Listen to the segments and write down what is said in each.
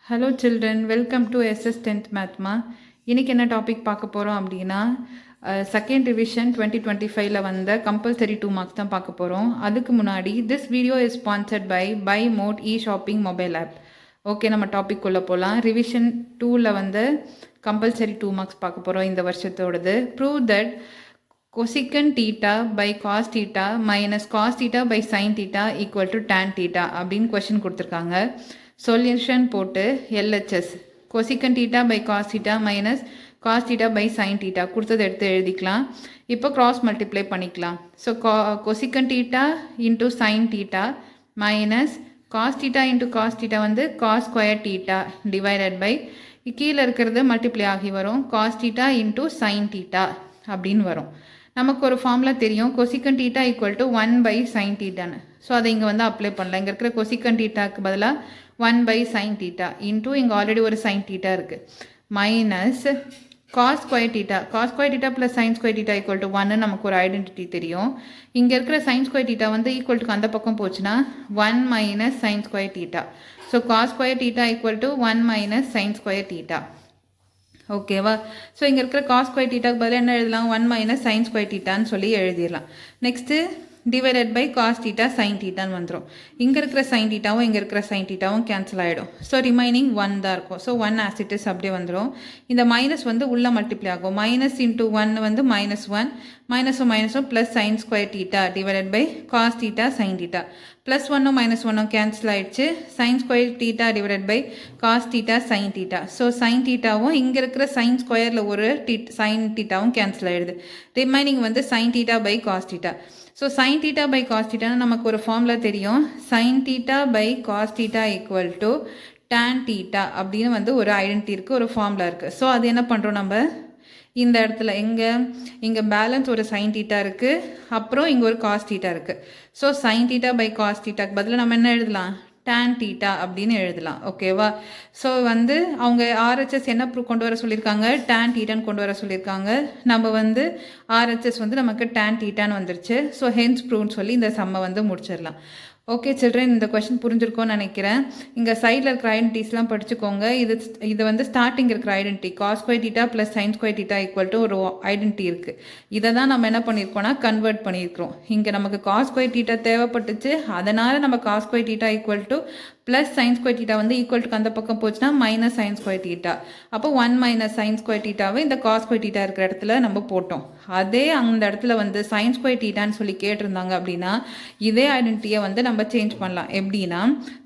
Hello children, welcome to SS 10th மேத்மா. இன்றைக்கி என்ன topic பார்க்க போகிறோம் அப்படின்னா, செகண்ட் ரிவிஷன் 2025 வந்த கம்பல்சரி 2 மார்க்ஸ் தான் பார்க்க போகிறோம். அதுக்கு முன்னாடி this video is sponsored by mod shopping mobile app. Okay, நம்ம டாபிக் உள்ள போகலாம். ரிவிஷன் 2ல் வந்து கம்பல்சரி 2 மார்க்ஸ் பார்க்க போகிறோம் இந்த வருஷத்தோடது. Prove that cosecant theta by cos theta minus cos theta by sin theta equal to tan theta அப்படின்னு கொஷின் கொடுத்துருக்காங்க. சொல்யூஷன் போட்டு LHS cosecant theta by cos theta minus cos theta by sin theta கொடுத்தது எடுத்து எழுதிக்கலாம். இப்போ cross multiply பண்ணிக்கலாம். So cosecant theta into sin theta minus cos theta into cos theta வந்து cos square theta divided by கீழே இருக்கிறது multiply ஆகி வரும் cos theta into sin theta அப்படின்னு வரும். நமக்கு ஒரு ஃபார்முலா தெரியும், cosecant theta equal to 1 by sine டீட்டான்னு. ஸோ அதை இங்கே வந்து அப்ளை பண்ணலாம். இங்கே இருக்கிற கொசிகன் டீட்டாக்கு பதிலாக 1 பை சைன் டீட்டா இன்டூ இங்கே ஆல்ரெடி ஒரு சைன் டீட்டா இருக்குது minus cos square theta. Cos square theta plus sine square theta equal to 1 நமக்கு ஒரு ஐடென்டிட்டி தெரியும். இங்கே இருக்கிற சைன் ஸ்கொயர் டீட்டா வந்து ஈக்குவல் டுக்கு அந்த பக்கம் போச்சுன்னா 1 minus sine square theta. So cos square theta equal to 1 minus sine square theta. ஓகேவா? ஸோ இங்கே இருக்கிற காஸ் ஸ்கொயர் டீட்டாக்கு பதிலாக என்ன எழுதலாம்? 1 மைனஸ் சைன் ஸ்கொயர் டீட்டான்னு சொல்லி எழுதிடலாம். Next divided by cos theta sine டீட்டான்னு வந்துடும். இங்கே இருக்கிற சைன் டீட்டாவும் இங்கே இருக்கிற சைன் டீட்டாவும் கேன்சல் ஆகிடும். ஸோ ரிமைனிங் 1 தான் இருக்கும். ஸோ 1 ஆஸ் இட் இஸ் அப்படியே வந்துடும். இந்த மைனஸ் வந்து உள்ளே மல்டிப்ளை ஆகும். மைனஸ் இன்ட்டு 1 வந்து -1, மைனஸும் மைனஸும் plus sine square theta divided by cos theta sine theta. Plus 1ம் -1ம் கேன்சல் ஆகிடுச்சு. Sine square theta divided by cos theta sine theta. So sine டீட்டாவும் இங்கே இருக்கிற சைன் ஸ்கொயரில் ஒரு சைன் டீட்டாவும் கேன்சல் ஆகிடுது. ரிமைனிங் வந்து sine theta by cos theta. So sine theta by cos டீட்டான்னு நமக்கு ஒரு ஃபார்முலா தெரியும். Sine theta by cos theta equal to tan theta அப்படின்னு வந்து ஒரு ஐடென்டிட்டி இருக்குது, ஒரு ஃபார்முலா இருக்குது. ஸோ அது என்ன பண்ணுறோம் நம்ம இந்த இடத்துல இங்கே பேலன்ஸ் ஒரு சைன் டீட்டா இருக்குது, அப்புறம் இங்கே ஒரு காஸ் டீட்டா இருக்குது. So sine theta by cos டீட்டாக்கு பதிலாக நம்ம என்ன எழுதலாம்? டேன் டீட்டா அப்படின்னு எழுதலாம். ஓகேவா? ஸோ வந்து அவங்க RHS என்ன ப்ரூவ் கொண்டு வர சொல்லியிருக்காங்க? டேன் டீட்டான்னு கொண்டு வர சொல்லியிருக்காங்க. நம்ம வந்து RHS வந்து நமக்கு டேன் டீட்டான்னு வந்துருச்சு. ஸோ ஹென்ஸ் ப்ரூவ்னு சொல்லி இந்த சம்மை வந்து முடிச்சிடலாம். ஓகே சில்ட்ரன், இந்த கொஷின் புரிஞ்சிருக்கோன்னு நினைக்கிறேன். இங்கே சைடில் இருக்கிற ஐடென்டிட்டிஸ்லாம் படிச்சுக்கோங்க. இது வந்து ஸ்டார்டிங் இருக்கிற identity cos square theta plus sine square theta equal to ஒரு ஐடென்டிட்டி இருக்குது. இதை தான் நம்ம என்ன பண்ணியிருக்கோம்னா கன்வெர்ட் பண்ணியிருக்கிறோம். இங்கே நமக்கு காஸ் ஸ்கொயர் டீட்டா தேவைப்பட்டுச்சு, அதனால் நம்ம cos square theta equal to plus sine square theta வந்து ஈக்குவல் டுக்கு அந்த பக்கம் போச்சுன்னா மைனஸ் சைன் ஸ்கொயர் டீட்டா. அப்போ 1 மைனஸ் சைன் ஸ்கொயர் டீட்டாவை இந்த காஸ் ஸ்கொயர் டீட்டா இருக்கிற இடத்துல நம்ம போட்டோம். அதே அந்த இடத்துல வந்து சைன் ஸ்கொயர் டீட்டான்னு சொல்லி கேட்டிருந்தாங்க அப்படின்னா இதே ஐடென்டிட்டியை வந்து நம்ம சேஞ்ச் பண்ணலாம். எப்படின்னா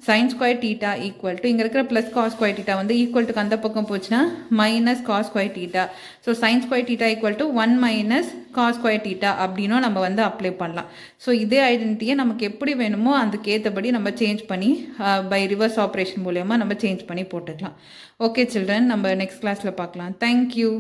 sine square theta equal to இங்கே இருக்கிற ப்ளஸ் காஸ் ஸ்கொயர் டீட்டா வந்து ஈக்குவல் டுக்கு அந்த பக்கம் போச்சுன்னா minus cos square theta. So sine square theta equal to 1 minus cos square theta அப்படின்னும் நம்ம வந்து அப்ளை பண்ணலாம். ஸோ இதே ஐடென்டிட்டியை நமக்கு எப்படி வேணுமோ அதுக்கு ஏற்றபடி நம்ம சேஞ்ச் பண்ணி பை ரிவர்ஸ் ஆப்ரேஷன் மூலயமா நம்ம சேஞ்ச் பண்ணி போட்டுக்கலாம். ஓகே சில்ட்ரன், நம்ம நெக்ஸ்ட் கிளாஸில் பார்க்கலாம். தேங்க்யூ.